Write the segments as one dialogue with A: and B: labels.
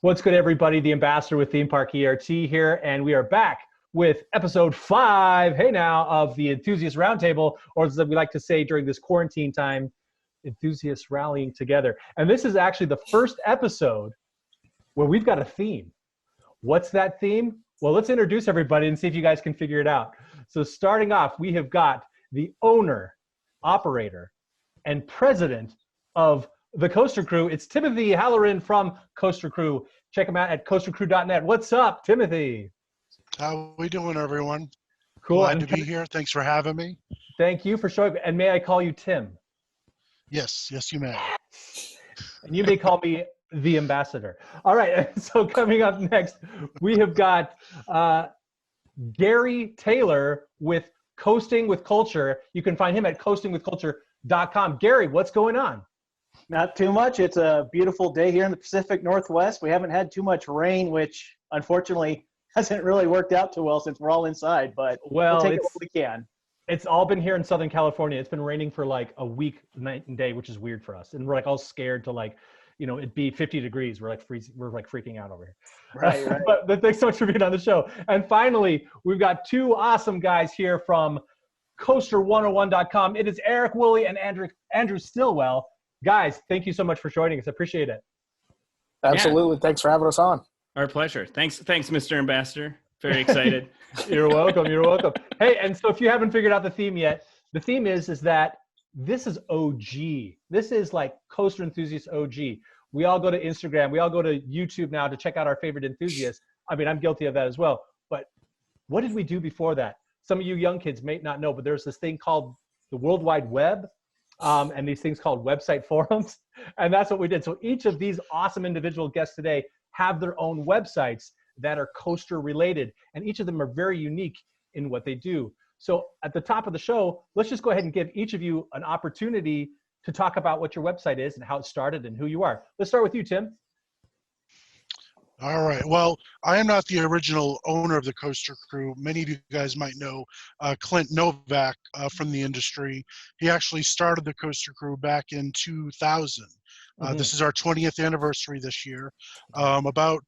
A: What's good, everybody? The ambassador with Theme Park ERT here, and we are back with episode 5, hey now, of the Enthusiast Roundtable, or as we like to say during this quarantine time, Enthusiasts rallying together. And this is actually the first episode where we've got a theme. What's that theme? Well, let's introduce everybody and see if you guys can figure it out. So starting off, we have got the owner, operator, and president of the Coaster Crew. It's Timothy Halloran from Coaster Crew. Check him out at coastercrew.net. What's up, Timothy?
B: How we doing, everyone?
A: Cool.
B: Glad to be here. Thanks for having me.
A: Thank you for showing up. And may I call you Tim?
B: Yes, you may.
A: And you may call me the ambassador. All right, so coming up next, we have got Gary Taylor with Coasting with Culture. You can find him at coastingwithculture.com. Gary, what's going on?
C: Not too much. It's a beautiful day here in the Pacific Northwest. We haven't had too much rain, which unfortunately hasn't really worked out too well since we're all inside, but we'll take it what we can.
A: It's all been here in Southern California. It's been raining for like a week, night and day, which is weird for us. And we're like all scared to like, you know, it'd be 50 degrees. We're like freezing. We're like freaking out over here.
C: Right.
A: But thanks so much for being on the show. And finally, we've got two awesome guys here from Coaster101.com. It is Eric Woolley and Andrew Stillwell. Guys, thank you so much for joining us. I appreciate it.
D: Absolutely. Yeah. Thanks for having us on.
E: Our pleasure. Thanks, Mr. Ambassador. Very excited.
A: You're welcome. You're welcome. Hey, and so if you haven't figured out the theme yet, the theme is that this is OG. This is like Coaster Enthusiast OG. We all go to Instagram. We all go to YouTube now to check out our favorite enthusiasts. I mean, I'm guilty of that as well. But what did we do before that? Some of you young kids may not know, but there's this thing called the World Wide Web. And these things called website forums. And that's what we did. So each of these awesome individual guests today have their own websites that are coaster related. And each of them are very unique in what they do. So at the top of the show, let's just go ahead and give each of you an opportunity to talk about what your website is and how it started and who you are. Let's start with you, Tim.
B: All right. Well, I am not the original owner of the Coaster Crew. Many of you guys might know Clint Novak from the industry. He actually started the Coaster Crew back in 2000. This is our 20th anniversary this year. About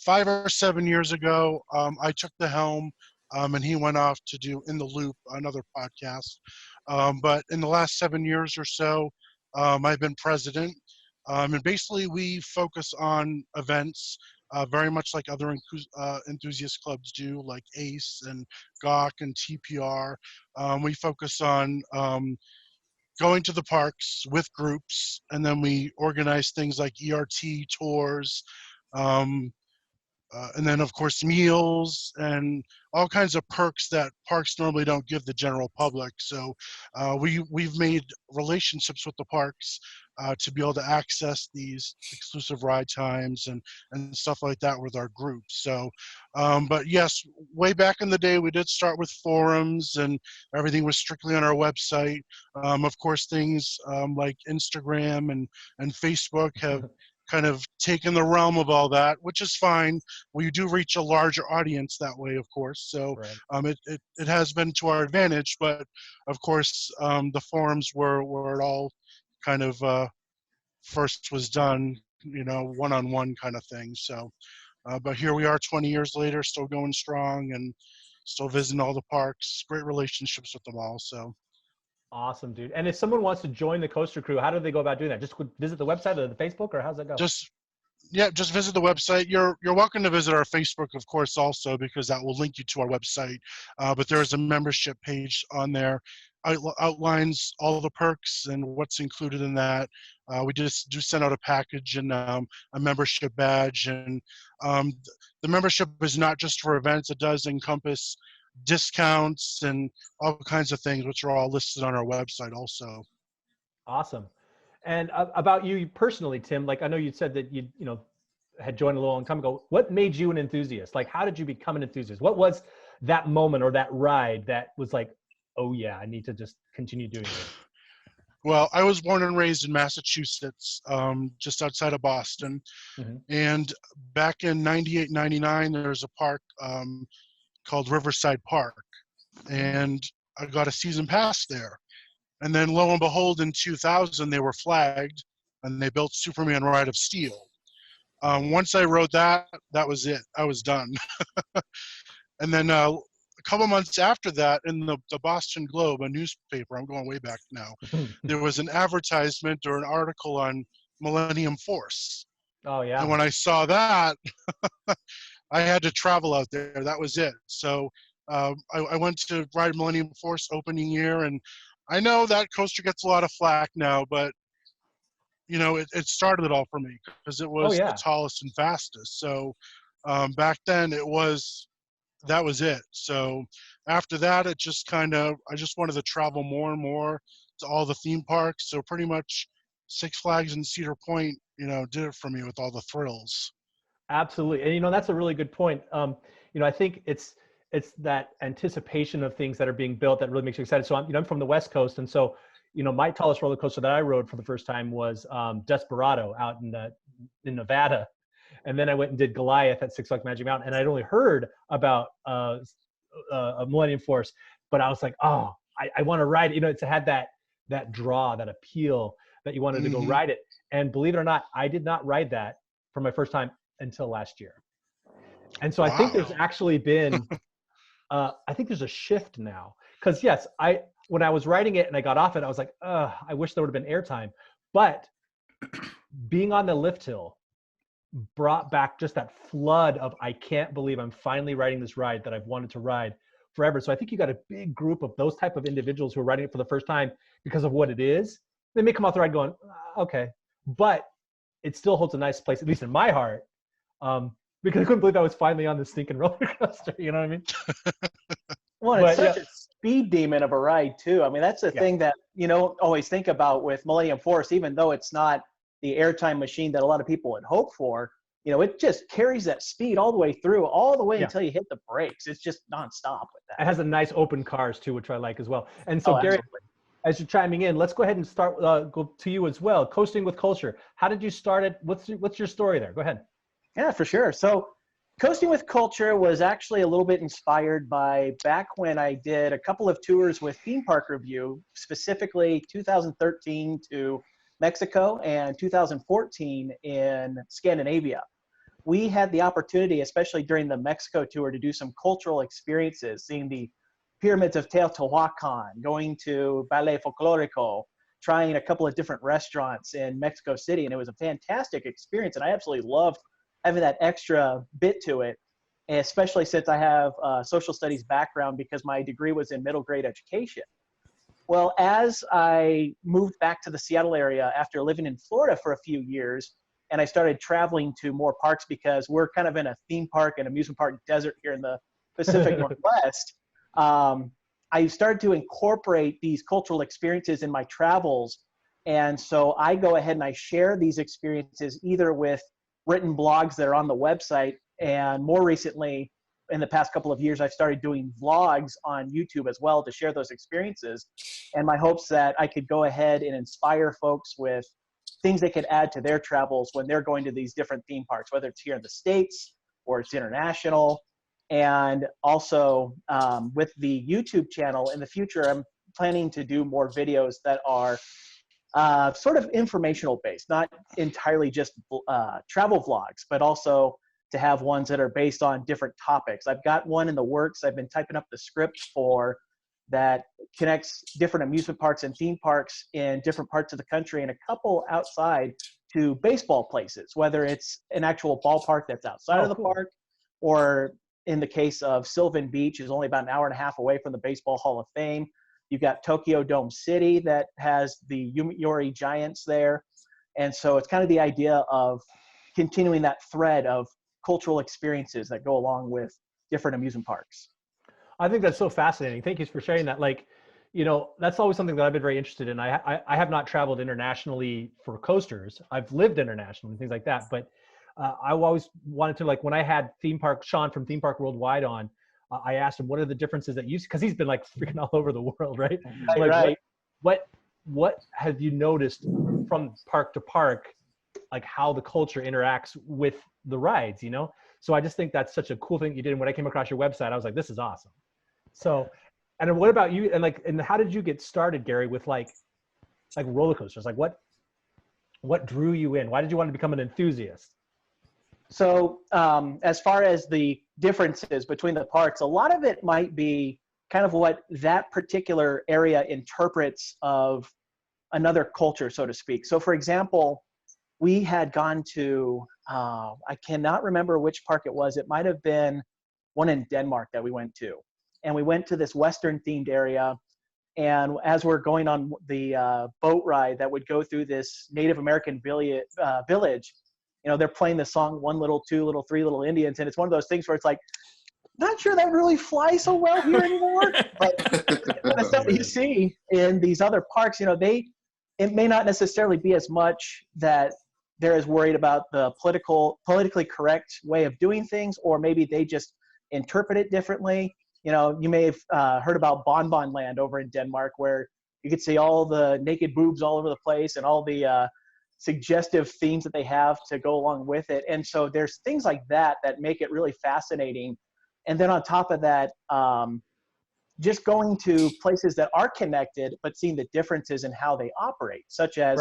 B: 5 or 7 years ago, I took the helm, and he went off to do In the Loop, another podcast. But in the last 7 years or so, I've been president. And basically, we focus on events, very much like other enthusiast clubs do, like ACE and GAWK and TPR. We focus on going to the parks with groups, and then we organize things like ERT tours, and then, of course, meals and all kinds of perks that parks normally don't give the general public. So we've made relationships with the parks to be able to access these exclusive ride times and stuff like that with our groups. So, but yes, way back in the day, we did start with forums, and everything was strictly on our website. Of course, things like Instagram and Facebook have kind of taken the realm of all that, which is fine. We do reach a larger audience that way, of course. So right. It has been to our advantage, but of course, the forums were it all kind of first was done, you know, one-on-one kind of thing. So, but here we are 20 years later, still going strong and still visiting all the parks, great relationships with them all. So.
A: Awesome, dude. And if someone wants to join the Coaster Crew, how do they go about doing that? Just visit the website or the Facebook, or how's that go?
B: Just visit the website. You're welcome to visit our Facebook, of course, also, because that will link you to our website. But there's a membership page on there. Outlines all the perks and what's included in that. We just do send out a package and a membership badge. And the membership is not just for events. It does encompass discounts and all kinds of things, which are all listed on our website also.
A: Awesome. And about you personally, Tim, like I know you said that you had joined a long time ago. What made you an enthusiast? Like, how did you become an enthusiast? What was that moment or that ride that was like, oh yeah, I need to just continue doing this?
B: Well, I was born and raised in Massachusetts, just outside of Boston. And back in 98, 99, there was a park called Riverside Park, and I got a season pass there. And then lo and behold, in 2000, they were flagged, and they built Superman Ride of Steel. Once I rode that, that was it. I was done. And then a couple months after that, in the Boston Globe, a newspaper, I'm going way back now, there was an advertisement or an article on Millennium Force.
A: Oh, yeah.
B: And when I saw that, I had to travel out there. That was it. So I went to ride Millennium Force opening year, and I know that coaster gets a lot of flack now, but it started it all for me because it was the tallest and fastest. So back then that was it. So after that, I just wanted to travel more and more to all the theme parks. So pretty much Six Flags and Cedar Point, did it for me with all the thrills.
A: Absolutely. And, that's a really good point. I think it's that anticipation of things that are being built that really makes you excited. So I'm from the West Coast. And so, my tallest roller coaster that I rode for the first time was Desperado out in Nevada. And then I went and did Goliath at Six Flags Magic Mountain. And I'd only heard about Millennium Force, but I was like, oh, I want to ride it. It had that draw, that appeal that you wanted to go ride it. And believe it or not, I did not ride that for my first time until last year. And so I think there's actually been, I think there's a shift now. Because yes, when I was riding it and I got off it, I was like, I wish there would have been airtime. But being on the lift hill brought back just that flood of, I can't believe I'm finally riding this ride that I've wanted to ride forever. So I think you got a big group of those type of individuals who are riding it for the first time because of what it is. They may come off the ride going, okay, but it still holds a nice place, at least in my heart, because I couldn't believe I was finally on this stinking roller coaster. You know what I mean?
C: Well, it's such a speed demon of a ride too. I mean, that's the thing that always think about with Millennium Force, even though it's not the airtime machine that a lot of people would hope for. It just carries that speed all the way through, all the way until you hit the brakes. It's just nonstop with that.
A: It has a nice open cars too, which I like as well. And so, Gary, as you're chiming in, let's go ahead and start. Go to you as well. Coasting with Culture. How did you start it? What's your story there? Go ahead.
C: Yeah, for sure. So, Coasting with Culture was actually a little bit inspired by back when I did a couple of tours with Theme Park Review, specifically 2013 to Mexico and 2014 in Scandinavia. We had the opportunity, especially during the Mexico tour, to do some cultural experiences, seeing the pyramids of Teotihuacan, going to Ballet Folklorico, trying a couple of different restaurants in Mexico City. And it was a fantastic experience. And I absolutely loved having that extra bit to it, especially since I have a social studies background because my degree was in middle grade education. Well, as I moved back to the Seattle area after living in Florida for a few years, and I started traveling to more parks because we're kind of in a theme park and amusement park desert here in the Pacific Northwest, I started to incorporate these cultural experiences in my travels. And so I go ahead and I share these experiences either with written blogs that are on the website, and more recently, in the past couple of years, I've started doing vlogs on YouTube as well to share those experiences. And my hopes that I could go ahead and inspire folks with things they could add to their travels when they're going to these different theme parks, whether it's here in the States or it's international. And also with the YouTube channel in the future, I'm planning to do more videos that are sort of informational based, not entirely just travel vlogs, but also to have ones that are based on different topics. I've got one in the works. I've been typing up the script for that connects different amusement parks and theme parks in different parts of the country and a couple outside to baseball places, whether it's an actual ballpark that's outside of the park, or in the case of Sylvan Beach is only about an hour and a half away from the Baseball Hall of Fame. You've got Tokyo Dome City that has the Yomiuri Giants there. And so it's kind of the idea of continuing that thread of cultural experiences that go along with different amusement parks.
A: I think that's so fascinating. Thank you for sharing that. Like, you know, that's always something that I've been very interested in. I have not traveled internationally for coasters. I've lived internationally and things like that. But I always wanted to, like, when I had Sean from Theme Park Worldwide on, I asked him, what are the differences that you see? Because he's been like freaking all over the world, right? Like, what have you noticed from park to park, like how the culture interacts with the rides, you know? So I just think that's such a cool thing you did. And when I came across your website, I was like, this is awesome. So, and then what about you? And how did you get started, Gary, with like roller coasters? Like what drew you in? Why did you want to become an enthusiast?
C: So as far as the differences between the parks, a lot of it might be kind of what that particular area interprets of another culture, so to speak. So for example, we had gone to, I cannot remember which park it was. It might have been one in Denmark that we went to. And we went to this Western themed area. And as we're going on the boat ride that would go through this Native American village, you know, they're playing the song One Little, Two Little, Three Little Indians. And it's one of those things where it's like, not sure that really flies so well here anymore. But the stuff that you see in these other parks, you know, it may not necessarily be as much that they're as worried about the politically correct way of doing things, or maybe they just interpret it differently. You know, you may have heard about Bon Bon Land over in Denmark, where you could see all the naked boobs all over the place and all the suggestive themes that they have to go along with it. And so there's things like that that make it really fascinating. And then on top of that, just going to places that are connected, but seeing the differences in how they operate, such as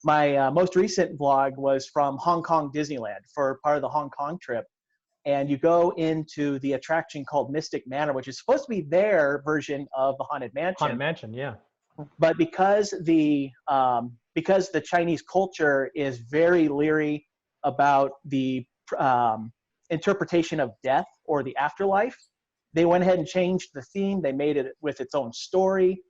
C: my most recent vlog was from Hong Kong Disneyland for part of the Hong Kong trip. And you go into the attraction called Mystic Manor, which is supposed to be their version of the Haunted Mansion.
A: Haunted Mansion, yeah.
C: But because the Chinese culture is very leery about the interpretation of death or the afterlife, they went ahead and changed the theme. They made it with its own story.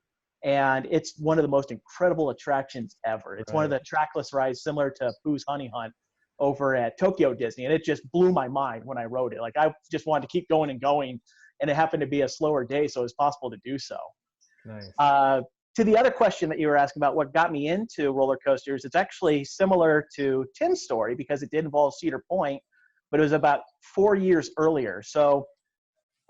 C: And it's one of the most incredible attractions ever. It's one of the trackless rides similar to Pooh's Honey Hunt over at Tokyo Disney. And it just blew my mind when I rode it. Like, I just wanted to keep going and going. And it happened to be a slower day, so it was possible to do so.
A: Nice.
C: To the other question that you were asking about what got me into roller coasters, it's actually similar to Tim's story because it did involve Cedar Point, but it was about 4 years earlier. So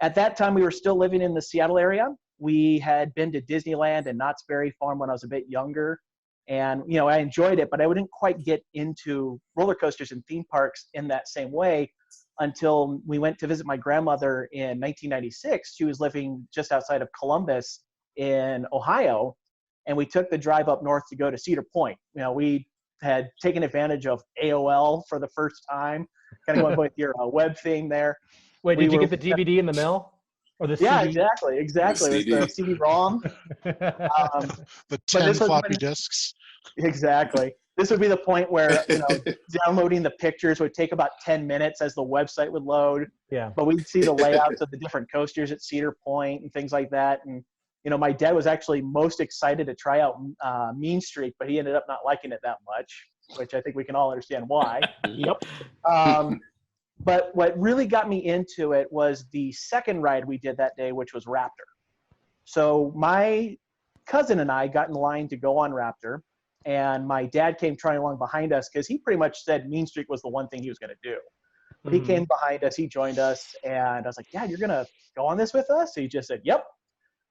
C: at that time, we were still living in the Seattle area. We had been to Disneyland and Knott's Berry Farm when I was a bit younger. And, you know, I enjoyed it, but I wouldn't quite get into roller coasters and theme parks in that same way until we went to visit my grandmother in 1996. She was living just outside of Columbus in Ohio. And we took the drive up north to go to Cedar Point. You know, we had taken advantage of AOL for the first time, kind of going with your web thing there.
A: Wait, did you get the DVD in the mail? Or the CD?
C: Yeah, exactly. It was the CD-ROM.
B: The 10 floppy disks.
C: Exactly. This would be the point where, you know, downloading the pictures would take about 10 minutes as the website would load.
A: Yeah.
C: But we'd see the layouts of the different coasters at Cedar Point and things like that. And, you know, my dad was actually most excited to try out Mean Streak, but he ended up not liking it that much, which I think we can all understand why.
A: Yep.
C: But what really got me into it was the second ride we did that day, which was Raptor. So my cousin and I got in line to go on Raptor, and my dad came trying along behind us because he pretty much said Mean Streak was the one thing he was going to do. But he came behind us, he joined us, and I was like, Dad, you're going to go on this with us? He just said, yep.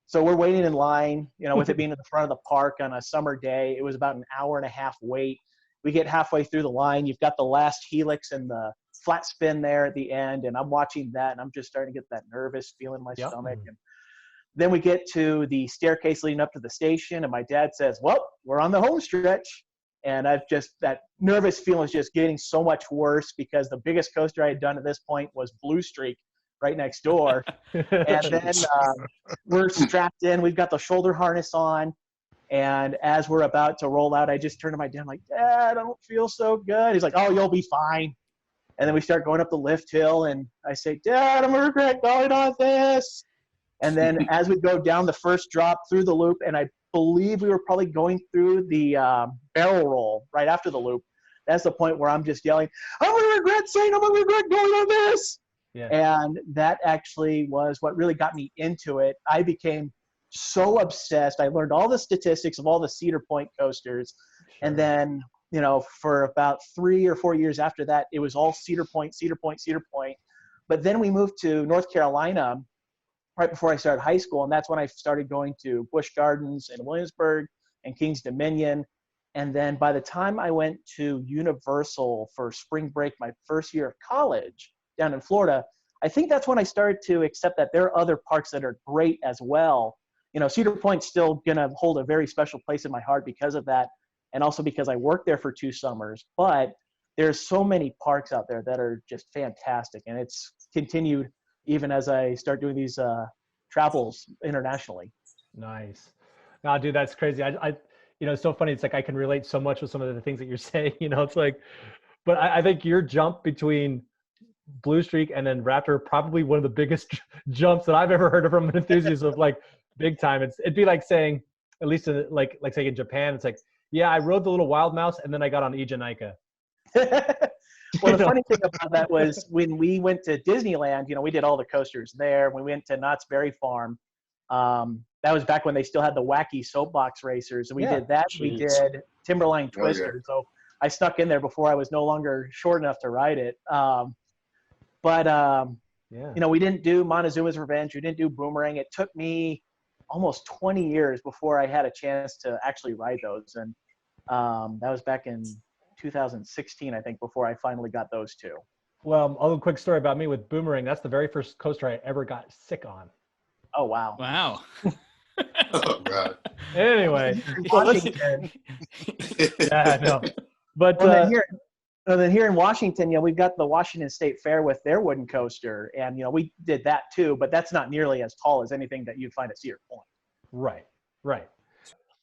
C: So we're waiting in line, you know, with it being in the front of the park on a summer day. It was about an hour and a half wait. We get halfway through the line. You've got the last helix and the flat spin there at the end, and I'm watching that, and I'm just starting to get that nervous feeling in my stomach. And then we get to the staircase leading up to the station, and my dad says, well, we're on the home stretch. And that nervous feeling is just getting so much worse because the biggest coaster I had done at this point was Blue Streak right next door. And then we're strapped in. We've got the shoulder harness on. And as we're about to roll out, I just turn to my dad, I'm like, Dad, I don't feel so good. He's like, oh, you'll be fine. And then we start going up the lift hill, and I say, Dad, I'm going to regret going on this. And then as we go down the first drop through the loop, and I believe we were probably going through the barrel roll right after the loop, that's the point where I'm just yelling, I'm going to regret saying I'm going to regret going on this. Yeah. And that actually was what really got me into it. I became so obsessed. I learned all the statistics of all the Cedar Point coasters. Sure. And then, you know, for about 3 or 4 years after that, it was all Cedar Point, Cedar Point, Cedar Point. But then we moved to North Carolina right before I started high school. And that's when I started going to Busch Gardens in Williamsburg and Kings Dominion. And then by the time I went to Universal for spring break, my first year of college down in Florida, I think that's when I started to accept that there are other parks that are great as well. You know, Cedar Point's still going to hold a very special place in my heart because of that. And also because I worked there for 2 summers. But there's so many parks out there that are just fantastic, and it's continued even as I start doing these travels internationally.
A: Nice. No, dude, that's crazy. It's so funny. It's like I can relate so much with some of the things that you're saying. It's like, but I think your jump between Blue Streak and then Raptor, probably one of the biggest jumps that I've ever heard of from an enthusiast of like big time. It'd be like saying, at least in, like say in Japan, it's like, yeah, I rode the little wild mouse and then I got on Ijanika.
C: Well, the funny thing about that was when we went to Disneyland, we did all the coasters there. We went to Knott's Berry Farm. That was back when they still had the wacky soapbox racers. And we did that.
D: Jeez.
C: We did Timberline Twister. So I snuck in there before I was no longer short enough to ride it. We didn't do Montezuma's Revenge. We didn't do Boomerang. It took me almost 20 years before I had a chance to actually ride those. And that was back in 2016, I think, before I finally got those two.
A: Well, a little quick story about me with Boomerang. That's the very first coaster I ever got sick on.
C: Oh, wow.
E: Wow.
F: Oh, God.
A: Anyway.
C: Washington.
A: Yeah, I know. But
C: then here in Washington, we've got the Washington State Fair with their wooden coaster. And, we did that too, but that's not nearly as tall as anything that you'd find at Cedar Point.
A: Right.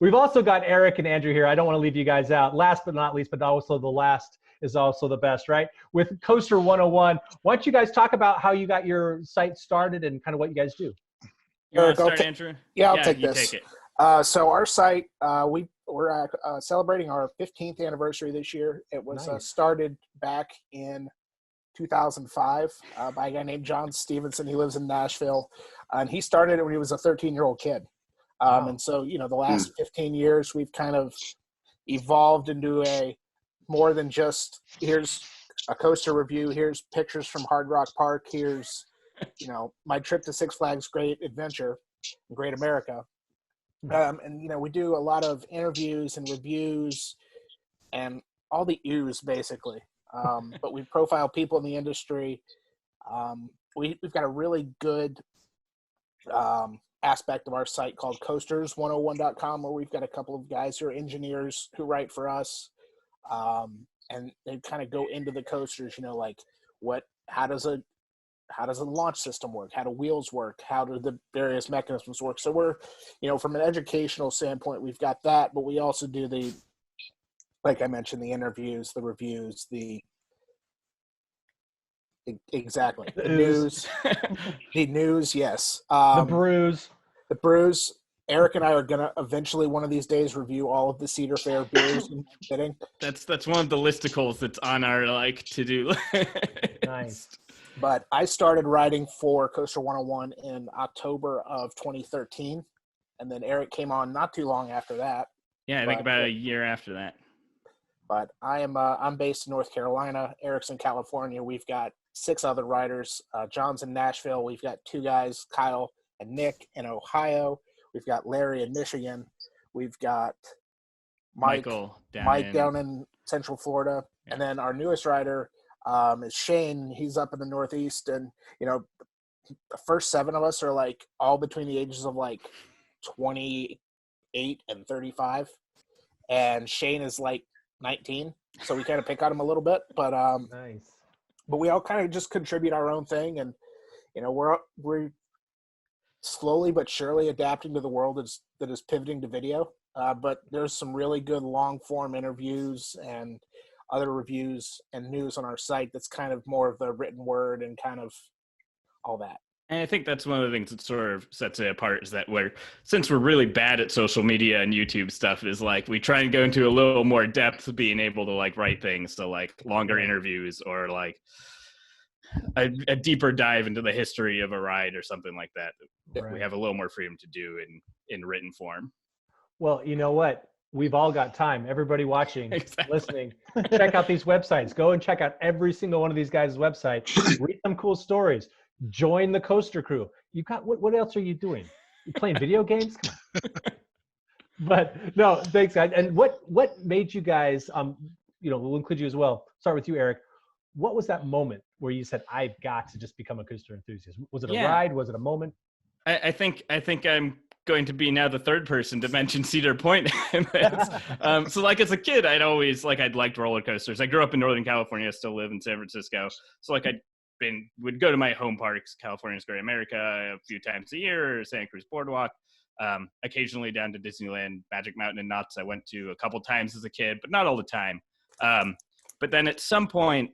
A: We've also got Eric and Andrew here. I don't want to leave you guys out. Last but not least, but also the last is also the best, right? With Coaster101, why don't you guys talk about how you got your site started and kind of what you guys do?
E: You want to start, Andrew?
D: Yeah, I'll take
E: you
D: this.
E: Take it.
D: So our site, we're celebrating our 15th anniversary this year. It was
A: Nice.
D: Started back in 2005 by a guy named John Stevenson. He lives in Nashville, and he started it when he was a 13-year-old kid.
A: Wow.
D: And so, the last 15 years, we've kind of evolved into a more than just here's a coaster review, here's pictures from Hard Rock Park, here's, my trip to Six Flags Great Adventure, Great America. And, we do a lot of interviews and reviews and all the oohs, basically. But we profile people in the industry. We've got a really good aspect of our site called Coaster101.com, where we've got a couple of guys who are engineers who write for us. And they kind of go into the coasters, like how does a launch system work? How do wheels work? How do the various mechanisms work? So we're, from an educational standpoint, we've got that, but we also do like I mentioned, the interviews, the reviews, exactly. The news. The news, yes.
A: The brews.
D: The brews. Eric and I are gonna eventually one of these days review all of the Cedar Fair beers and fitting.
E: That's one of the listicles that's on our to-do list.
A: Nice.
D: But I started writing for Coaster101 in October of 2013, and then Eric came on not too long after that.
E: Yeah, I think about a year after that.
D: But I'm based in North Carolina. Eric's in California. We've got 6 other writers. John's in Nashville. We've got 2 guys, Kyle and Nick, in Ohio. We've got Larry in Michigan. We've got
E: Michael
D: down in Central Florida. Yeah. And then our newest writer is Shane. He's up in the Northeast. And, the first 7 of us are all between the ages of 28 and 35. And Shane is 19. So we kind of pick on him a little bit. But
A: Nice.
D: But we all kind of just contribute our own thing. And, we're slowly but surely adapting to the world that is pivoting to video. But there's some really good long-form interviews and other reviews and news on our site that's kind of more of the written word and kind of all that.
E: And I think that's one of the things that sort of sets it apart is that since we're really bad at social media and YouTube stuff, is we try and go into a little more depth, being able to write things. So longer interviews or a deeper dive into the history of a ride or something like that.
A: Right.
E: We have a little more freedom to do in written form.
A: Well, you know what? We've all got time. Everybody watching,
E: Exactly.
A: listening, check out these websites. Go and check out every single one of these guys' websites. Read some cool stories. Join the Coaster Crew. You got what else are you doing? You playing video games? Come on. But no, thanks, guys. And what made you guys? We'll include you as well. Start with you, Eric. What was that moment where you said, "I've got to just become a coaster enthusiast"? Was it a ride? Was it a moment?
E: I think I'm going to be now the third person to mention Cedar Point in this. So like as a kid, I'd liked roller coasters. I grew up in Northern California, I still live in San Francisco. So like would go to my home parks, California's Great America, a few times a year, or Santa Cruz Boardwalk. Occasionally down to Disneyland, Magic Mountain and Knott's. I went to a couple times as a kid, but not all the time. But then at some point,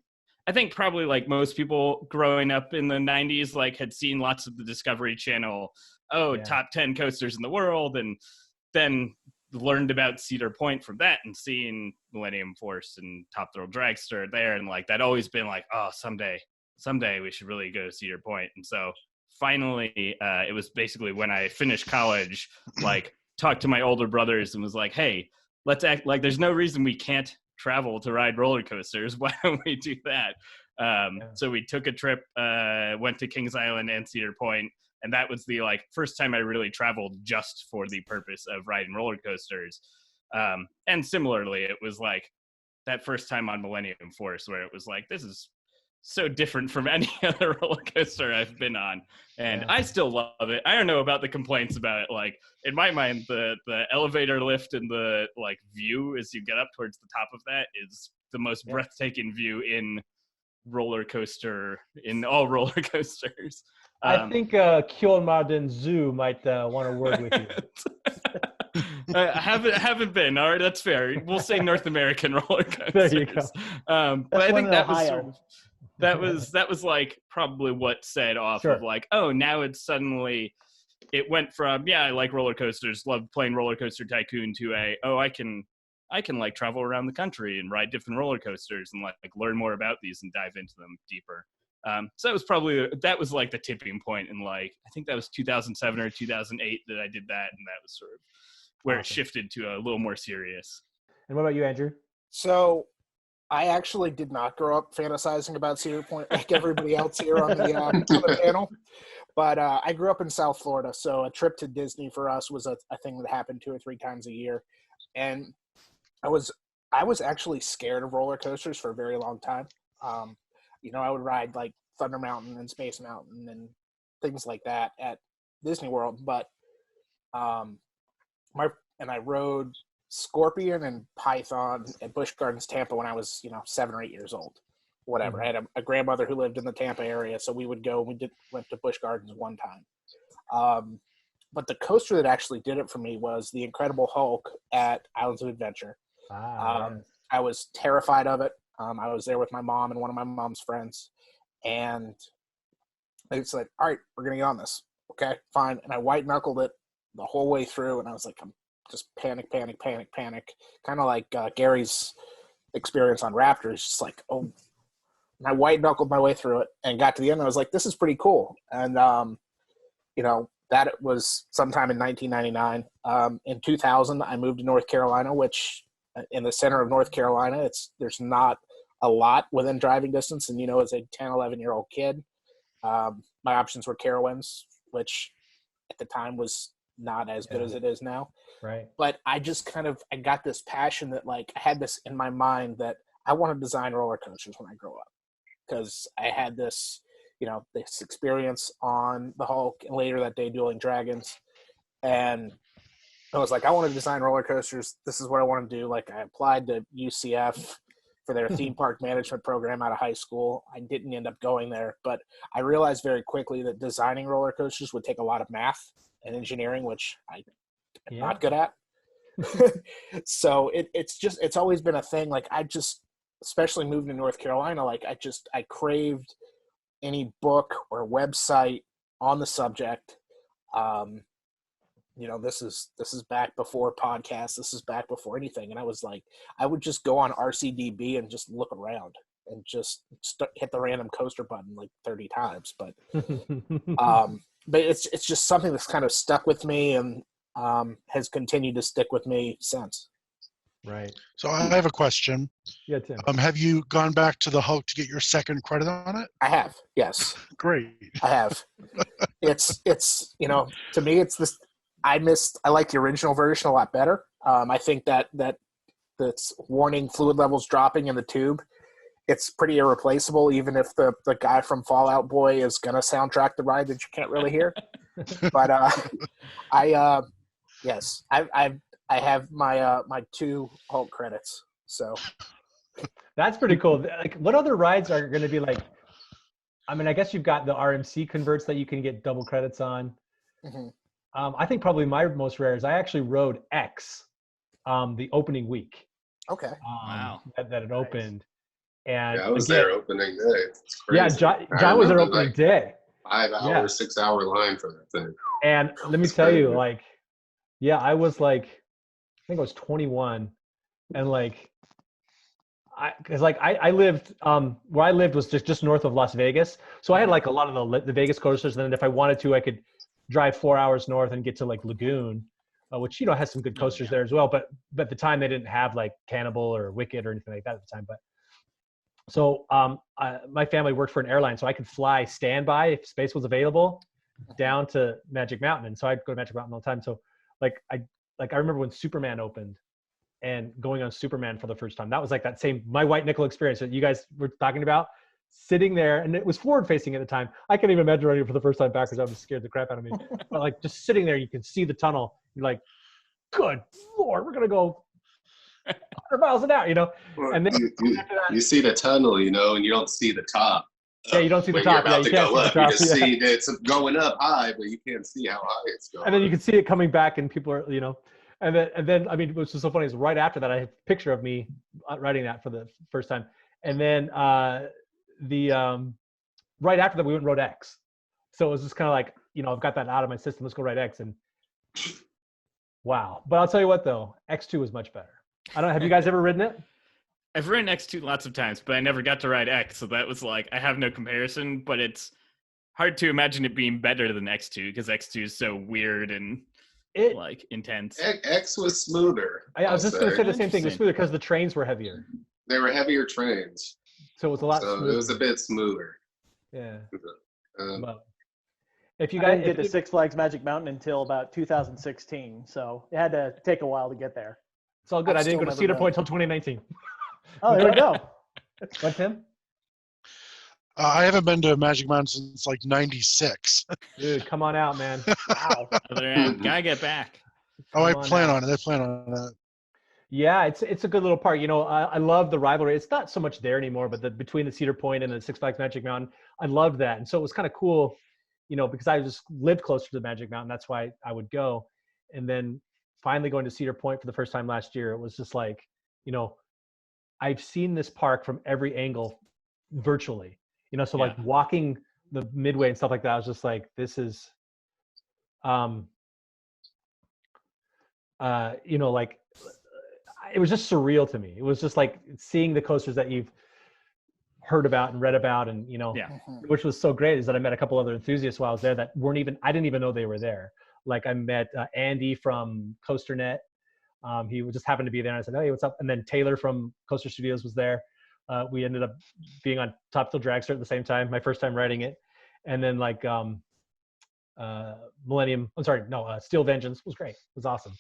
E: I think probably like most people growing up in the 90s, like had seen lots of the Discovery Channel, top 10 coasters in the world, and then learned about Cedar Point from that and seeing Millennium Force and Top Thrill Dragster there. And like, that always been like, oh, someday we should really go to Cedar Point. And so finally, it was basically when I finished college, like talked to my older brothers and was like, hey, let's act like there's no reason we can't travel to ride roller coasters. Why don't we do that? So we took a trip, went to Kings Island and Cedar Point, and that was the like first time I really traveled just for the purpose of riding roller coasters. And similarly, it was like that first time on Millennium Force where it was like, this is so different from any other roller coaster I've been on, and I still love it. I don't know about the complaints about it. Like in my mind, the elevator lift and the like view as you get up towards the top of that is the most breathtaking view in all roller coasters.
A: I think Kjolmarden Zoo might want to word with you.
E: I haven't been. All right, that's fair. We'll say North American roller coasters.
A: There you go.
E: But I think that was that was like probably what set off of like, oh, now it's suddenly it went from I like roller coasters, love playing Roller Coaster Tycoon to I can like travel around the country and ride different roller coasters and like learn more about these and dive into them deeper. So that was like the tipping point in like, I think that was 2007 or 2008 that I did that, and that was sort of where it shifted to a little more serious.
A: And what about you, Andrew?
D: So I actually did not grow up fantasizing about Cedar Point like everybody else here on the panel. But I grew up in South Florida, so a trip to Disney for us was a thing that happened 2 or 3 times a year. And I was actually scared of roller coasters for a very long time. I would ride like Thunder Mountain and Space Mountain and things like that at Disney World. But I rode Scorpion and Python at Busch Gardens Tampa when I was 7 or 8 years old. Whatever. I had a grandmother who lived in the Tampa area, so we would go. Went to Busch Gardens one time. But the coaster that actually did it for me was the Incredible Hulk at Islands of Adventure. I was terrified of it. I was there with my mom and one of my mom's friends, and they said, all right, we're going to get on this. Okay, fine. And I white knuckled it the whole way through, and I was like, I'm just panic. Kind of like Gary's experience on Raptors, just like, oh, and I white knuckled my way through it and got to the end. And I was like, this is pretty cool. And, that was sometime in 1999. In 2000, I moved to North Carolina, which in the center of North Carolina, there's not a lot within driving distance. And, as a 10, 11-year-old kid, my options were Carowinds, which at the time was not as good as it is now.
A: Right. But
D: I just I got this passion that like I had this in my mind that I want to design roller coasters when I grow up, because I had this, this experience on the Hulk and later that day Dueling Dragons. And I was like, I want to design roller coasters. This is what I want to do. Like I applied to UCF for their theme park management program out of high school. I didn't end up going there, but I realized very quickly that designing roller coasters would take a lot of math and engineering, which I'm not good at. So it's always been a thing. Like especially moving to North Carolina, like I craved any book or website on the subject. This is back before podcasts. This is back before anything. And I was like, I would just go on RCDB and just look around and just hit the random coaster button like 30 times. But, but it's just something that's kind of stuck with me and has continued to stick with me since.
A: Right.
B: So I have a question.
A: Yeah, Tim.
B: Have you gone back to the Hulk to get your second credit on it?
D: I have. Yes.
B: Great.
D: I have. It's to me, it's this. I like the original version a lot better. I think that's warning fluid levels dropping in the tube it's pretty irreplaceable, even if the guy from Fallout Boy is gonna soundtrack the ride that you can't really hear. But yes, I have my 2 Hulk credits. So
A: That's pretty cool. Like, what other rides are going to be like? I mean, I guess you've got the RMC converts that you can get double credits on.
D: mhm.
A: I think probably my most rare is I actually rode X the opening week.
D: Okay.
E: Wow.
A: That it opened. And
F: Yeah, I was
A: again,
F: there opening day. It's crazy.
A: yeah, John was there opening
F: like
A: day.
F: 5 hour,
A: Yeah.
F: 6 hour line for that thing.
A: And let me
F: It's
A: tell you,
F: crazy.
A: like, yeah, I was like, I think I was 21, and like, I lived where I lived was just north of Las Vegas, so I had like a lot of the Vegas coasters. And then if I wanted to, I could drive 4 hours north and get to like Lagoon, which has some good coasters there as well. But at the time they didn't have like Cannibal or Wicked or anything like that at the time. But so my family worked for an airline, so I could fly standby if space was available down to Magic Mountain, and so I'd go to Magic Mountain all the time. So I remember when Superman opened and going on Superman for the first time. That was like that same My White Nickel experience that you guys were talking about, sitting there, and it was forward facing at the time. I can't even imagine running it for the first time backwards. I was scared the crap out of me. But like just sitting there, you can see the tunnel. You're like, good Lord, we're gonna go 100 miles an hour,
F: Well,
A: And then
F: you see the tunnel, and you don't see the top.
A: Yeah, you don't see the
F: When
A: top.
F: You're about
A: Yeah,
F: to
A: you can't
F: go
A: see the
F: up.
A: top.
F: You just
A: Yeah.
F: see it's going up high, but you can't see how high it's going.
A: And then you can see it coming back, and people are, and then I mean, what's so funny is right after that, I have a picture of me writing that for the first time, and then right after that, we went and rode X. So it was just kind of like, I've got that out of my system. Let's go ride X, and wow. But I'll tell you what, though, X2 was much better. I don't. Have you guys ever ridden it?
E: I've ridden X2 lots of times, but I never got to ride X, so that was like, I have no comparison, but it's hard to imagine it being better than X2 because X2 is so weird and like intense.
F: X was smoother.
A: I was just going to say the same thing. It was
E: Interesting.
A: smoother because the trains were heavier,
F: They were heavier trains,
A: so it was a lot
F: so
A: smoother.
F: it was a bit smoother.
A: Yeah.
F: Um,
A: But if you
C: I
A: guys
C: didn't get to Six Flags Magic Mountain until about 2016, so it had to take a while to get there.
A: it's all good.
D: I've
A: I didn't
D: still
A: go to
D: never
A: Cedar
D: been.
A: Point until 2019.
C: Oh, there we go.
A: What, Tim?
B: I haven't been to Magic Mountain since like '96.
A: Dude, come on out, man.
C: Wow.
E: Other end, gotta get back.
B: Oh, I
A: Come on
B: plan
A: out.
B: on it. I plan on that.
A: Yeah, it's a good little park. I love the rivalry. It's not so much there anymore, but between the Cedar Point and the Six Flags Magic Mountain, I loved that. And so it was kind of cool, because I just lived closer to the Magic Mountain. That's why I would go. And then finally going to Cedar Point for the first time last year, it was just like, I've seen this park from every angle virtually, so like walking the midway and stuff like that, I was just like, this is, like, it was just surreal to me. It was just like seeing the coasters that you've heard about and read about, and
E: Yeah.
D: Mhm.
A: which was so great is that I met a couple other enthusiasts while I was there that I didn't even know they were there. Like I met Andy from CoasterNet. He just happened to be there, and I said, "Hey, what's up?" And then Taylor from Coaster Studios was there. We ended up being on Top Thrill Dragster at the same time, my first time riding it. And then like Steel Vengeance was great. It was awesome.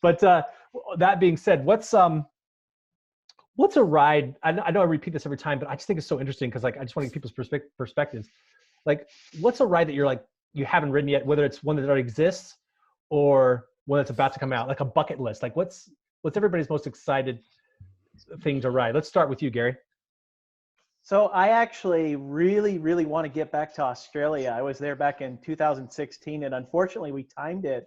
A: But that being said, what's a ride? I know I repeat this every time, but I just think it's so interesting because like I just want to get people's perspectives. Like, what's a ride that you're like you haven't ridden yet, whether it's one that already exists or one that's about to come out, like a bucket list? Like, what's everybody's most excited thing to ride? Let's start with you, Gary.
C: So I actually really, really want to get back to Australia. I was there back in 2016, and unfortunately we timed it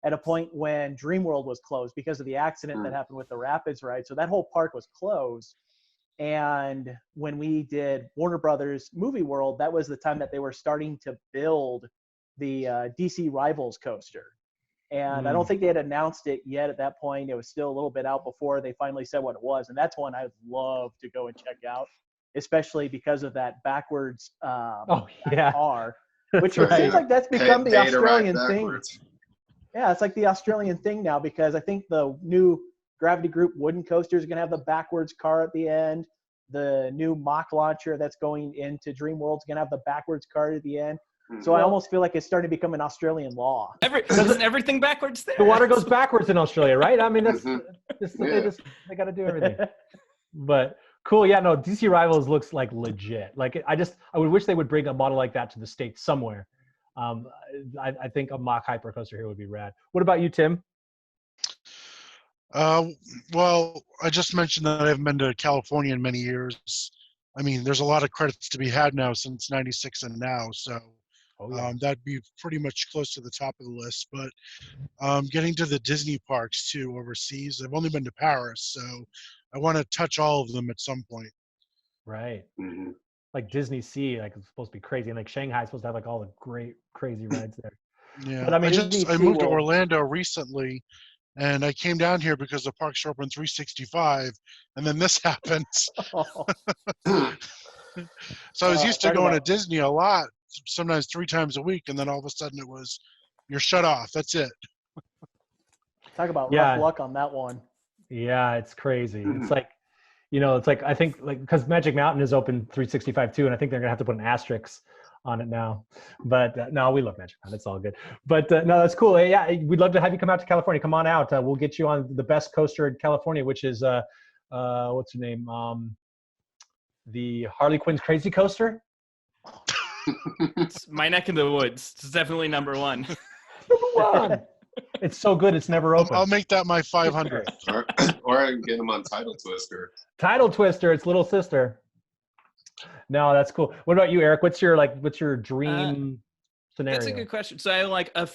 C: at a point when Dreamworld was closed because of the accident that happened with the Rapids ride. So that whole park was closed. And when we did Warner Brothers Movie World, that was the time that they were starting to build the DC Rivals coaster. And I don't think they had announced it yet at that point. It was still a little bit out before they finally said what it was. And that's one I'd love to go and check out, especially because of that backwards car, which it seems like that's become the Australian thing. Yeah, it's like the Australian thing now, because I think the new Gravity Group wooden coaster is going to have the backwards car at the end. The new Mach launcher that's going into Dreamworld is going to have the backwards car at the end. So I almost feel like it's starting to become an Australian law.
E: Isn't everything backwards there?
A: The water goes backwards in Australia, right? I mean, that's
F: Yeah.
A: they got to do everything. But Cool. Yeah, no, DC Rivals looks like legit. Like I would wish they would bring a model like that to the States somewhere. I think a mock hypercoaster here would be rad. What about you, Tim?
B: Well, I just mentioned that I haven't been to California in many years. I mean, there's a lot of credits to be had now since '96 and now, so that'd be pretty much close to the top of the list. But getting to the Disney parks too overseas, I've only been to Paris, so I want to touch all of them at some point.
A: Right.
F: Mhm.
A: Like Disney Sea, like it's supposed to be crazy, and like Shanghai's supposed to have like all the great crazy rides there.
B: Yeah,
A: But I mean,
B: I moved to Orlando recently, and I came down here because the parks are open 365, and then this happens. So I was used to going to Disney a lot, sometimes 3 times a week, and then all of a sudden it was, you're shut off. That's it.
C: Talk about rough luck on that one.
A: Yeah, it's crazy. It's like, it's like I think like because Magic Mountain is open 365 too, and I think they're gonna have to put an asterisk on it now. But no, we love Magic Mountain. It's all good. But no, that's cool. Yeah, we'd love to have you come out to California. Come on out. We'll get you on the best coaster in California, which is what's her name? The Harley Quinn's Crazy Coaster.
E: It's my neck of the woods. It's definitely number one.
A: Number one. It's so good. It's never open.
B: I'll make that my 500.
F: Or I can get them on Tidal Twister.
A: Tidal Twister. It's little sister. No, that's cool. What about you, Eric? What's your dream scenario?
E: That's a good question. So I like a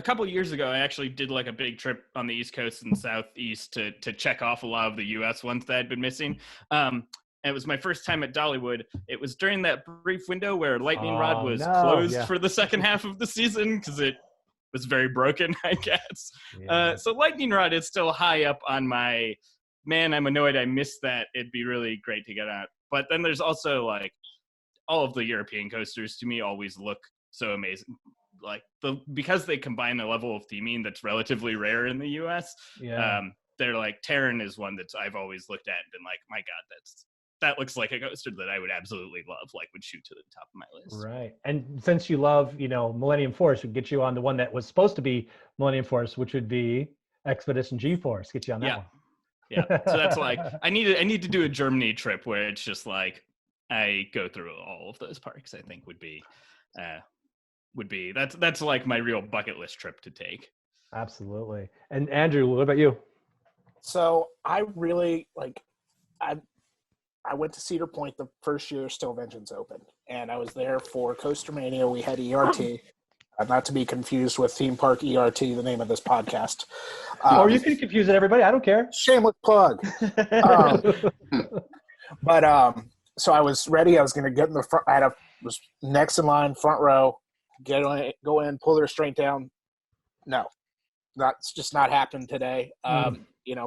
E: couple years ago, I actually did like a big trip on the East Coast and Southeast to check off a lot of the US ones that I'd been missing. And it was my first time at Dollywood. It was during that brief window where Lightning Rod was closed for the second half of the season because it was very broken, I guess. Yeah. So Lightning Rod is still high up on my, man, I'm annoyed I missed that. It'd be really great to get out. But then there's also like all of the European coasters to me always look so amazing. Like because they combine a level of theming that's relatively rare in the US. Yeah. They're like, Terran is one that I've always looked at and been like, my God, that looks like a coaster that I would absolutely love, like would shoot to the top of my list.
A: Right. And since you love, Millennium Force, we get you on the one that was supposed to be Millennium Force, which would be Expedition G-Force. Get you on that one.
E: Yeah. So that's like, I need to do a Germany trip where it's just like, I go through all of those parks. I think would be that's like my real bucket list trip to take.
A: Absolutely. And Andrew, what about you?
D: So I really I went to Cedar Point the first year Still Vengeance opened, and I was there for Coaster Mania. We had ERT, not to be confused with Theme Park ERT, the name of this podcast.
A: Or you can confuse it, everybody. I don't care.
D: Shameless plug. So I was ready. I was going to get in the front. Was next in line, front row, go in, pull the restraint down. No, that's just not happened today.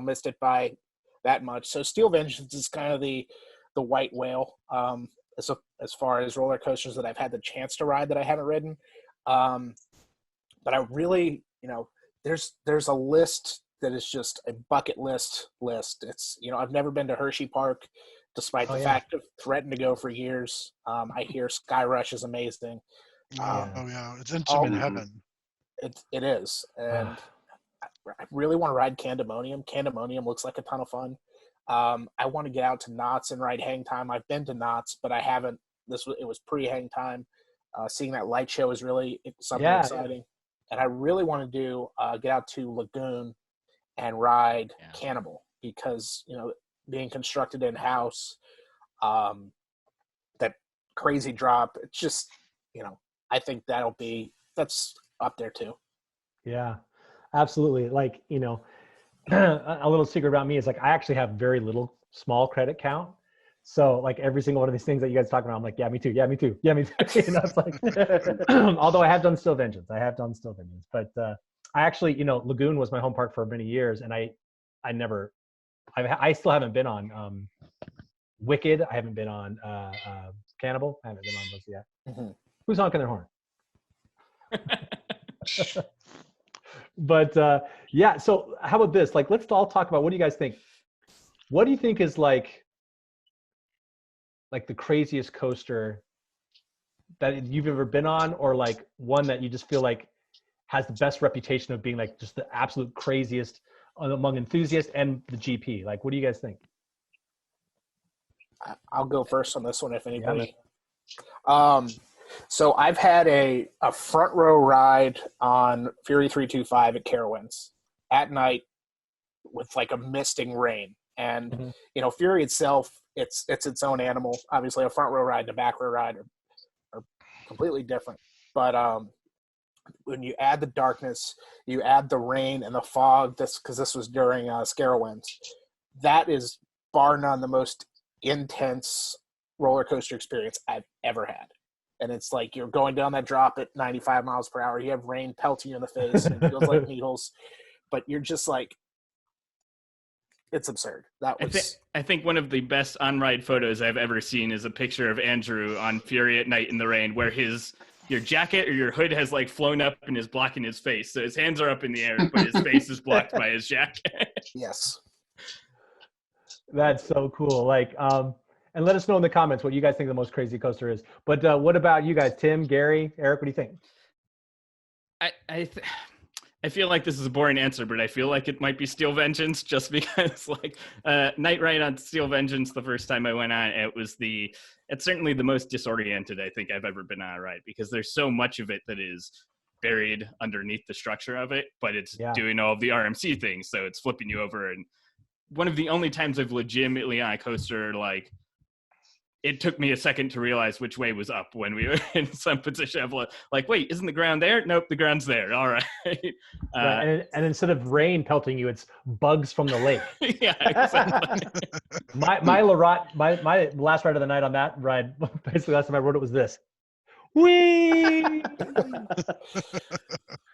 D: Missed it by that much. So Steel Vengeance is kind of the white whale as far as roller coasters that I've had the chance to ride that I haven't ridden. But I really, there's a list that is just a bucket list. It's, I've never been to Hershey Park, despite the fact of threatened to go for years. I hear Sky Rush is amazing.
B: It's intimate heaven.
D: It is. And I really want to ride Candemonium. Candemonium looks like a ton of fun. I want to get out to Knott's and ride Hang Time. I've been to Knott's, but I haven't. It was pre-Hang Time. Seeing that light show is really something exciting. And I really want to get out to Lagoon and ride Cannibal because, being constructed in-house, that crazy drop, it's just, I think that's up there too.
A: Yeah, absolutely. Like, a little secret about me is like, I actually have very little small credit count. So like every single one of these things that you guys talk about, I'm like, yeah, me too. Yeah, me too. Yeah, me too. It's like, although I have done Still Vengeance, but I actually, Lagoon was my home park for many years. And I still haven't been on Wicked. I haven't been on Cannibal. I haven't been on those yet. Mm-hmm. Who's honking their horn? But so how about this? Like, let's all talk about, what do you guys think? What do you think is like the craziest coaster that you've ever been on, or like one that you just feel like has the best reputation of being like just the absolute craziest among enthusiasts and the GP? Like, what do you guys think?
D: I'll go first on this one if
A: Yeah,
D: anybody. So I've had a front row ride on Fury 325 at Carowinds at night with like a misting rain. And, Fury itself, it's its own animal. Obviously, a front row ride and a back row ride are completely different. But when you add the darkness, you add the rain and the fog, because this was during Scarowinds, that is bar none the most intense roller coaster experience I've ever had. And it's like you're going down that drop at 95 miles per hour. You have rain pelting you in the face and it feels like needles, but you're just like, it's absurd.
E: I think one of the best on-ride photos I've ever seen is a picture of Andrew on Fury at night in the rain, where your jacket or your hood has like flown up and is blocking his face. So his hands are up in the air, but his face is blocked by his jacket.
D: Yes.
A: That's so cool. Like, and let us know in the comments what you guys think the most crazy coaster is. But what about you guys, Tim, Gary, Eric? What do you think?
E: I feel like this is a boring answer, but I feel like it might be Steel Vengeance, just because like night ride on Steel Vengeance the first time I went on, it's certainly the most disoriented I think I've ever been on a ride, because there's so much of it that is buried underneath the structure of it, but it's doing all of the RMC things, so it's flipping you over. And one of the only times I've legitimately on a coaster, like, it took me a second to realize which way was up when we were in some position of like, wait, isn't the ground there? Nope, the ground's there. All right.
A: Right. And instead of rain pelting you, it's bugs from the lake.
E: Yeah, exactly.
A: my last ride of the night on that ride, basically last time I rode it was this. Whee!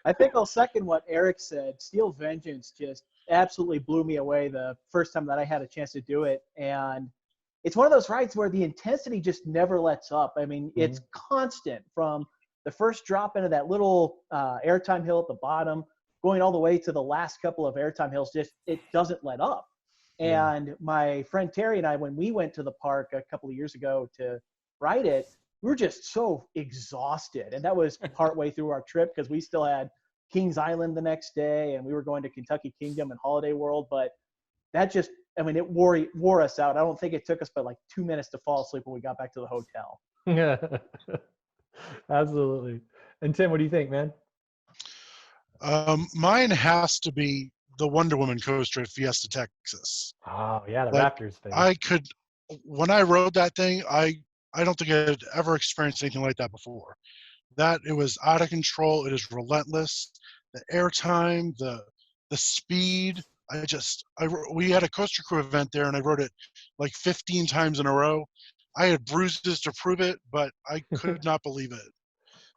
C: I think I'll second what Eric said. Steel Vengeance just absolutely blew me away the first time that I had a chance to do it. And it's one of those rides where the intensity just never lets up. I mean, it's constant from the first drop into that little airtime hill at the bottom, going all the way to the last couple of airtime hills. Just, it doesn't let up. And my friend Terry and I, when we went to the park a couple of years ago to ride it, we were just so exhausted. And that was partway through our trip, because we still had Kings Island the next day and we were going to Kentucky Kingdom and Holiday World. But that just, I mean, it wore us out. I don't think it took us but like 2 minutes to fall asleep when we got back to the hotel.
A: Yeah, absolutely. And Tim, what do you think, man?
B: Mine has to be the Wonder Woman coaster at Fiesta, Texas.
A: Oh yeah, the
B: Like,
A: Raptors thing.
B: When I rode that thing, I don't think I had ever experienced anything like that before. That it was out of control. It is relentless. The airtime, the speed. We had a coaster crew event there, and I rode it like 15 times in a row. I had bruises to prove it, but I could not believe it.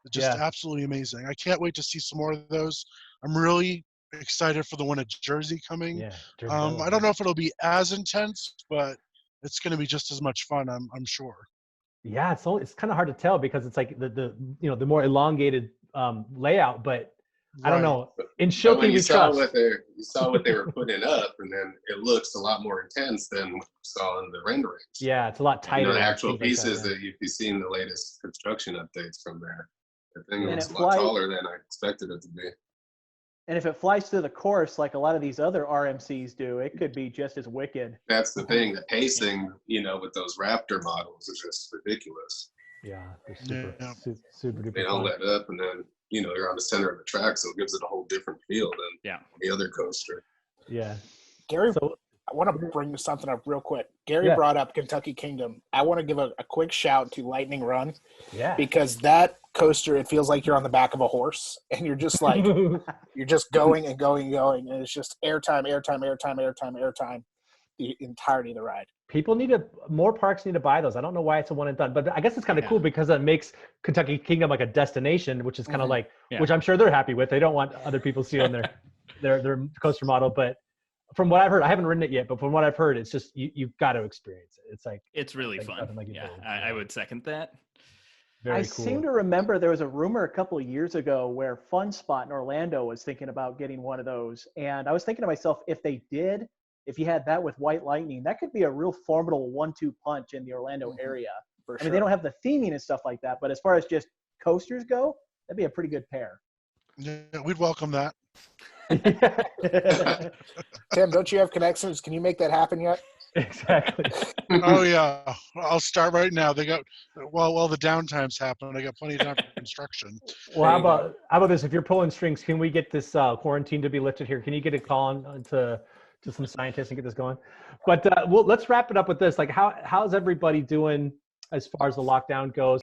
B: It's just absolutely amazing. I can't wait to see some more of those. I'm really excited for the one at Jersey coming.
A: Yeah,
B: I don't know if it'll be as intense, but it's going to be just as much fun, I'm sure.
A: Yeah, it's kind of hard to tell because it's like the more elongated layout, but I don't know. In Shilking,
F: you saw what they were putting up, and then it looks a lot more intense than what you saw in the renderings.
A: Yeah, it's a lot tighter.
F: The actual pieces that you've seen the latest construction updates from there. The thing was a lot taller than I expected it to be.
C: And if it flies through the course like a lot of these other RMCs do, it could be just as wicked.
F: That's the thing. The pacing, with those Raptor models is just ridiculous.
A: Yeah, they're super duper.
F: They don't let up, and then you're on the center of the track, so it gives it a whole different feel than the other coaster.
A: Yeah.
D: Gary, I want to bring something up real quick. Gary brought up Kentucky Kingdom. I want to give a quick shout to Lightning Run. Yeah. Because that coaster, it feels like you're on the back of a horse, and you're just like, you're just going and going and going, and it's just airtime the entirety of the ride.
A: More parks need to buy those. I don't know why it's a one and done, but I guess it's kind of cool because it makes Kentucky Kingdom like a destination, which is kind of like, which I'm sure they're happy with. They don't want other people stealing their coaster model. But from what I've heard, I haven't ridden it yet, but from what I've heard, it's just, you've got to experience it. It's like,
E: it's really fun. I would second that.
C: Very cool. Seem to remember there was a rumor a couple of years ago where Fun Spot in Orlando was thinking about getting one of those. And I was thinking to myself, if you had that with White Lightning, that could be a real formidable 1-2 punch in the Orlando area. I mean, they don't have the theming and stuff like that, but as far as just coasters go, that'd be a pretty good pair.
B: Yeah, we'd welcome that.
D: Tim, don't you have connections? Can you make that happen yet?
A: Exactly.
B: Oh yeah, I'll start right now. They got while the downtime's happening, I got plenty of time for construction.
A: Well, how about this? If you're pulling strings, can we get this quarantine to be lifted here? Can you get a call on to some scientists and get this going? But well, let's wrap it up with this. Like, how's everybody doing as far as the lockdown goes?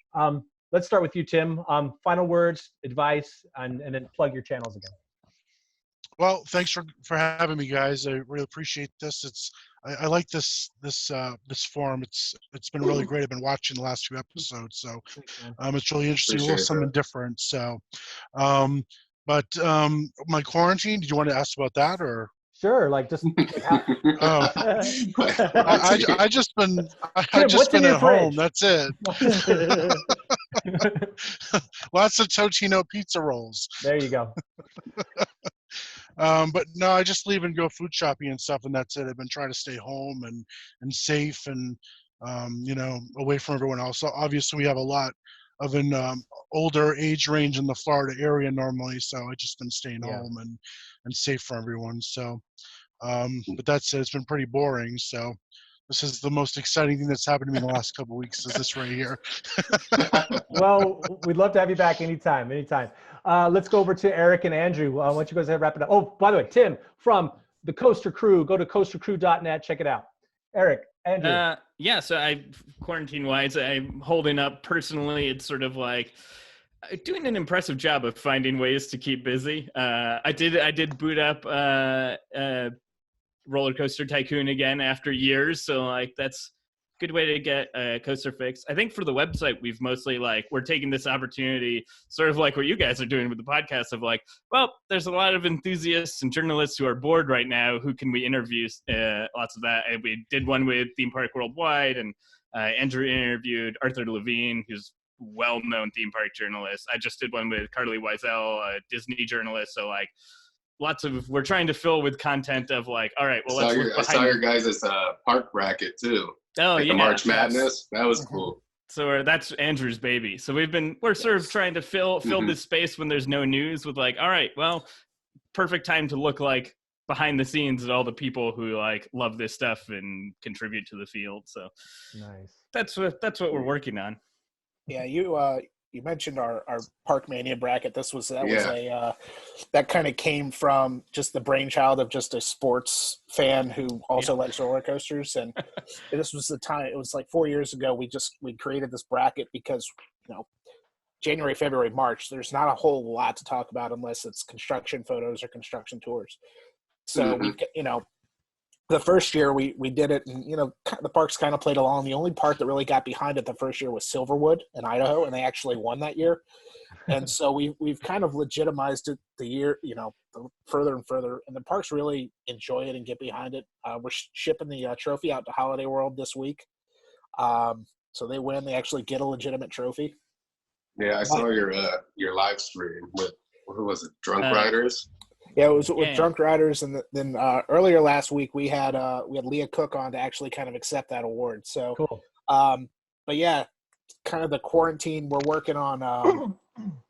A: Let's start with you, Tim. Final words, advice, and then plug your channels again.
B: Well, thanks for having me, guys. I really appreciate this. I like this forum. It's been really great. I've been watching the last few episodes, so it's really interesting. A little something different. So, but my quarantine. Did you want to ask about that or?
A: Sure, like just.
B: I just been at home. That's it. Lots of Totino pizza rolls.
A: There you go.
B: But no, I just leave and go food shopping and stuff, and that's it. I've been trying to stay home and safe and away from everyone else. So obviously, we have a lot of an older age range in the Florida area normally, so I just been staying home and safe for everyone. So, but that's it. It's been pretty boring. So. This is the most exciting thing that's happened to me in the last couple of weeks is this right here.
A: Well, we'd love to have you back anytime. Let's go over to Eric and Andrew. Why don't you guys wrap it up? Oh, by the way, Tim from the Coaster Crew. Go to coastercrew.net. Check it out. Eric, Andrew.
E: Yeah, so quarantine-wise, I'm holding up personally. It's sort of like doing an impressive job of finding ways to keep busy. I did boot up Roller Coaster Tycoon again after years, so like that's a good way to get a coaster fix. I think for the website, we've mostly we're taking this opportunity, sort of like what you guys are doing with the podcast, of like, well, there's a lot of enthusiasts and journalists who are bored right now. Who can we interview? Lots of that. And we did one with Theme Park Worldwide, and Andrew interviewed Arthur Levine, who's well-known theme park journalist. I just did one with Carly Wiesel, a Disney journalist. So like. We're trying to fill with content of like, all right, well,
F: I saw your guys' park bracket too.
E: Oh,
F: like
E: yeah.
F: The March Madness. That was cool.
E: So that's Andrew's baby. So we're sort of trying to fill this space when there's no news with like, all right, well, perfect time to look like behind the scenes at all the people who like love this stuff and contribute to the field. So
A: nice.
E: That's what we're working on.
D: Yeah, you mentioned our Park Mania bracket. That kind of came from just the brainchild of just a sports fan who also likes roller coasters. And this was the time, it was like 4 years ago, we created this bracket because, January, February, March, there's not a whole lot to talk about unless it's construction photos or construction tours. So the first year we did it, and the parks kind of played along. The only park that really got behind it the first year was Silverwood in Idaho, and they actually won that year. And so we've kind of legitimized it the year, further and further, and the parks really enjoy it and get behind it. We're shipping the trophy out to Holiday World this week, so they win. They actually get a legitimate trophy.
F: Yeah, I saw your live stream with who was it? Drunk Riders.
D: Yeah, it was with Drunk Riders, and then earlier last week we had Leah Cook on to actually kind of accept that award. So
A: cool.
D: But yeah, kind of the quarantine. We're working on.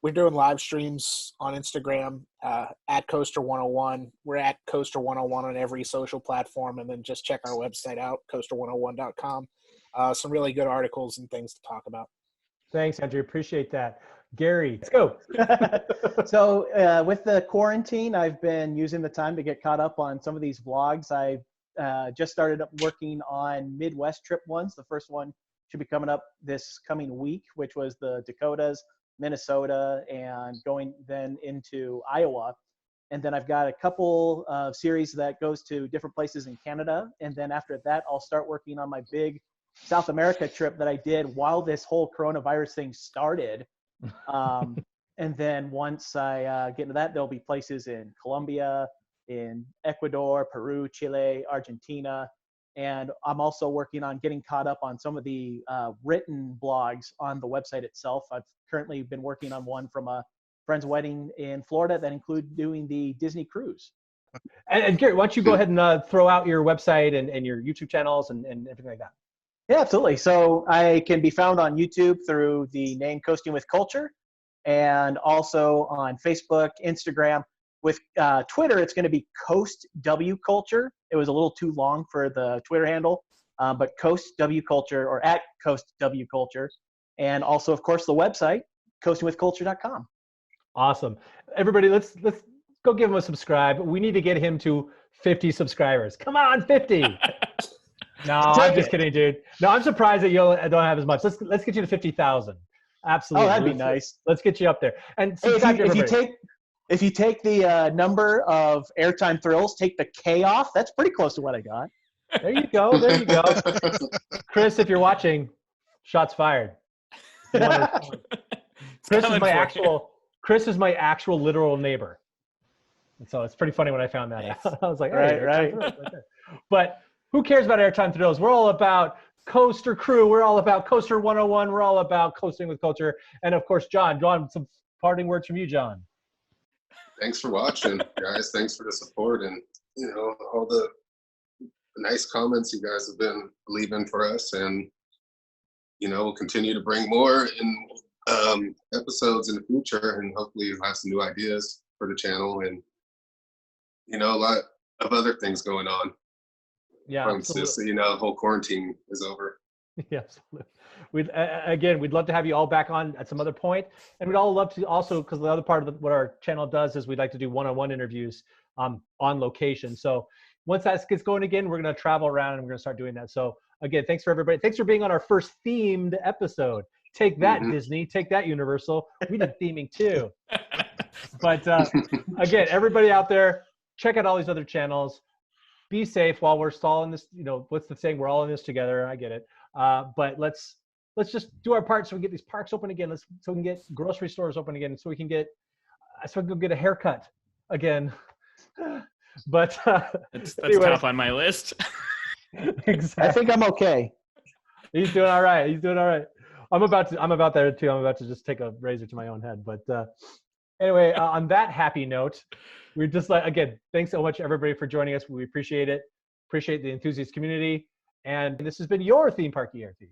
D: We're doing live streams on Instagram at Coaster101. We're at Coaster101 on every social platform, and then just check our website out, Coaster101.com. Some really good articles and things to talk about.
A: Thanks, Andrew. Appreciate that. Gary, let's go.
C: So with the quarantine, I've been using the time to get caught up on some of these vlogs. I just started up working on Midwest trip ones. The first one should be coming up this coming week, which was the Dakotas, Minnesota, and going then into Iowa. And then I've got a couple of series that goes to different places in Canada. And then after that, I'll start working on my big South America trip that I did while this whole coronavirus thing started. And then once I get into that, there'll be places in Colombia, in Ecuador, Peru, Chile, Argentina. And I'm also working on getting caught up on some of the written blogs on the website itself. I've currently been working on one from a friend's wedding in Florida that include doing the Disney cruise.
A: And Gary, why don't you go ahead and throw out your website and your YouTube channels and everything like that?
C: Yeah, absolutely. So I can be found on YouTube through the name Coasting with Culture, and also on Facebook, Instagram. With Twitter, it's going to be Coast W Culture. It was a little too long for the Twitter handle, but Coast W Culture or at Coast W Culture. And also, of course, the website, coastingwithculture.com.
A: Awesome. Everybody, let's go give him a subscribe. We need to get him to 50 subscribers. Come on, 50. No, I'm just kidding, dude. No, I'm surprised that you don't have as much. Let's get you to 50,000. Absolutely.
C: Oh, that'd be nice.
A: Let's get you up there. And
C: hey, if you take the number of airtime thrills, take the K off. That's pretty close to what I got.
A: There you go. There you go. Chris, if you're watching, shots fired. Chris is my actual literal neighbor. And so it's pretty funny when I found that out. I was like, hey, right. But who cares about airtime thrills? We're all about Coaster Crew. We're all about Coaster101. We're all about coasting with culture. And of course, John, some parting words from you, John.
F: Thanks for watching, guys. Thanks for the support and, all the nice comments you guys have been leaving for us. And, we'll continue to bring more in episodes in the future, and hopefully you'll have some new ideas for the channel and, a lot of other things going on.
A: Yeah,
F: absolutely. The whole quarantine is over.
A: Yeah, absolutely. We'd love to have you all back on at some other point, and we'd all love to also, because the other part of what our channel does is we'd like to do one-on-one interviews on location. So once that gets going again, we're going to travel around and we're going to start doing that. So again, thanks for everybody. Thanks for being on our first themed episode. Take that, Disney. Take that, Universal. We did theming too. But again, everybody out there, check out all these other channels. Be safe while we're still in this, what's the saying? We're all in this together. I get it. But let's just do our part so we can get these parks open again. So we can get grocery stores open again. So we can go get a haircut again. But
E: that's anyway. Top on my list.
A: Exactly.
C: I think I'm okay.
A: He's doing all right. I'm about there too. I'm about to just take a razor to my own head. But anyway, on that happy note, we're just again, thanks so much everybody for joining us. We appreciate it. Appreciate the enthusiast community. And this has been your Theme Park ERT.